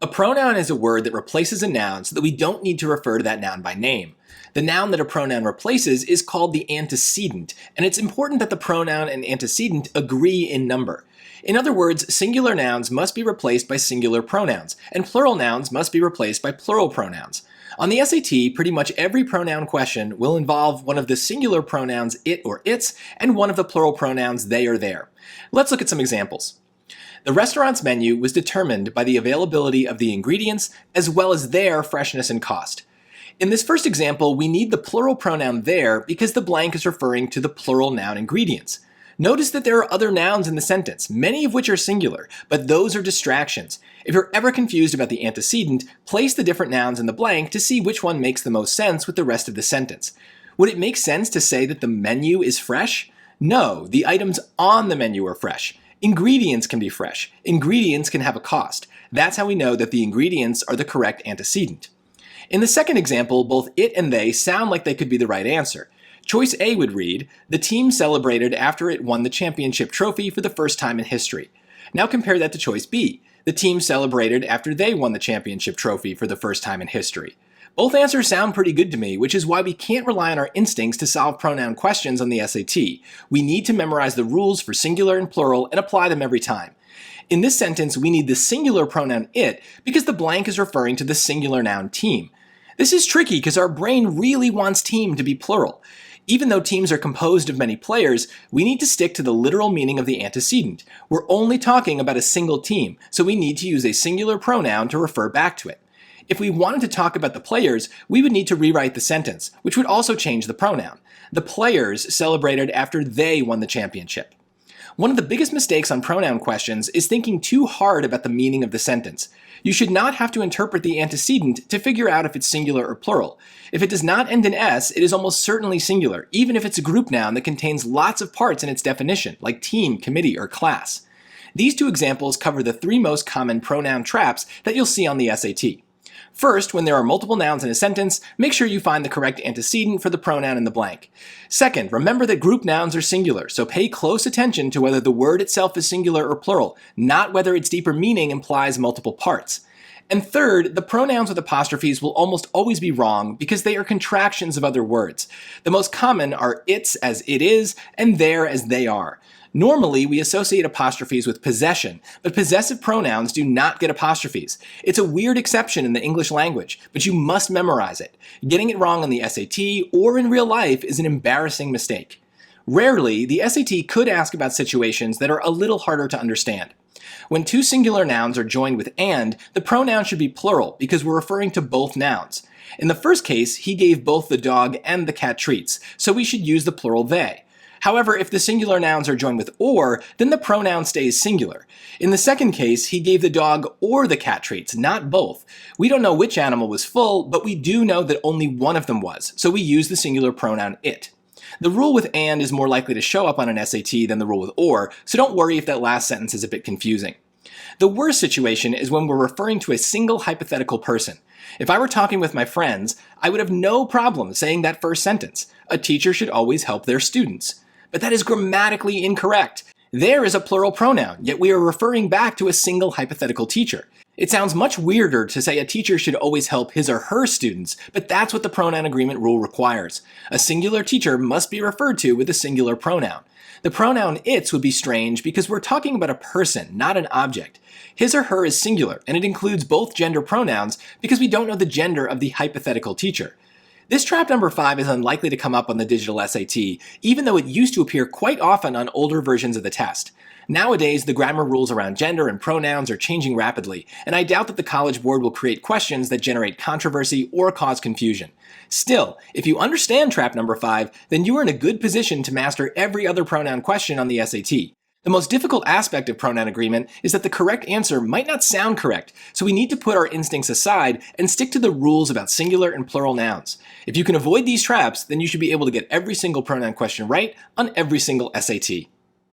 A pronoun is a word that replaces a noun so that we don't need to refer to that noun by name. The noun that a pronoun replaces is called the antecedent, and it's important that the pronoun and antecedent agree in number. In other words, singular nouns must be replaced by singular pronouns, and plural nouns must be replaced by plural pronouns. On the SAT, pretty much every pronoun question will involve one of the singular pronouns it or its, and one of the plural pronouns they or their. Let's look at some examples. The restaurant's menu was determined by the availability of the ingredients as well as their freshness and cost. In this first example, we need the plural pronoun there because the blank is referring to the plural noun ingredients. Notice that there are other nouns in the sentence, many of which are singular, but those are distractions. If you're ever confused about the antecedent, place the different nouns in the blank to see which one makes the most sense with the rest of the sentence. Would it make sense to say that the menu is fresh? No, the items on the menu are fresh. Ingredients can be fresh. Ingredients can have a cost. That's how we know that the ingredients are the correct antecedent. In the second example, both it and they sound like they could be the right answer. Choice A would read, the team celebrated after it won the championship trophy for the first time in history. Now compare that to choice B. The team celebrated after they won the championship trophy for the first time in history. Both answers sound pretty good to me, which is why we can't rely on our instincts to solve pronoun questions on the SAT. We need to memorize the rules for singular and plural and apply them every time. In this sentence, we need the singular pronoun it because the blank is referring to the singular noun team. This is tricky because our brain really wants team to be plural. Even though teams are composed of many players, we need to stick to the literal meaning of the antecedent. We're only talking about a single team, so we need to use a singular pronoun to refer back to it. If we wanted to talk about the players, we would need to rewrite the sentence, which would also change the pronoun. The players celebrated after they won the championship. One of the biggest mistakes on pronoun questions is thinking too hard about the meaning of the sentence. You should not have to interpret the antecedent to figure out if it's singular or plural. If it does not end in S, it is almost certainly singular, even if it's a group noun that contains lots of parts in its definition, like team, committee, or class. These two examples cover the three most common pronoun traps that you'll see on the SAT. First, when there are multiple nouns in a sentence, make sure you find the correct antecedent for the pronoun in the blank. Second, remember that group nouns are singular, so pay close attention to whether the word itself is singular or plural, not whether its deeper meaning implies multiple parts. And third, the pronouns with apostrophes will almost always be wrong because they are contractions of other words. The most common are its as it is and their as they are. Normally, we associate apostrophes with possession, but possessive pronouns do not get apostrophes. It's a weird exception in the English language, but you must memorize it. Getting it wrong on the SAT or in real life is an embarrassing mistake. Rarely, the SAT could ask about situations that are a little harder to understand. When two singular nouns are joined with and, the pronoun should be plural because we're referring to both nouns. In the first case, he gave both the dog and the cat treats, so we should use the plural they. However, if the singular nouns are joined with or, then the pronoun stays singular. In the second case, he gave the dog or the cat treats, not both. We don't know which animal was full, but we do know that only one of them was, so we use the singular pronoun it. The rule with and is more likely to show up on an SAT than the rule with or, so don't worry if that last sentence is a bit confusing. The worst situation is when we're referring to a single hypothetical person. If I were talking with my friends, I would have no problem saying that first sentence. A teacher should always help their students. But that is grammatically incorrect. There is a plural pronoun, yet we are referring back to a single hypothetical teacher. It sounds much weirder to say a teacher should always help his or her students, but that's what the pronoun agreement rule requires. A singular teacher must be referred to with a singular pronoun. The pronoun its would be strange because we're talking about a person, not an object. His or her is singular, and it includes both gender pronouns because we don't know the gender of the hypothetical teacher. This trap number 5 is unlikely to come up on the digital SAT, even though it used to appear quite often on older versions of the test. Nowadays, the grammar rules around gender and pronouns are changing rapidly, and I doubt that the College Board will create questions that generate controversy or cause confusion. Still, if you understand trap number 5, then you are in a good position to master every other pronoun question on the SAT. The most difficult aspect of pronoun agreement is that the correct answer might not sound correct, so we need to put our instincts aside and stick to the rules about singular and plural nouns. If you can avoid these traps, then you should be able to get every single pronoun question right on every single SAT.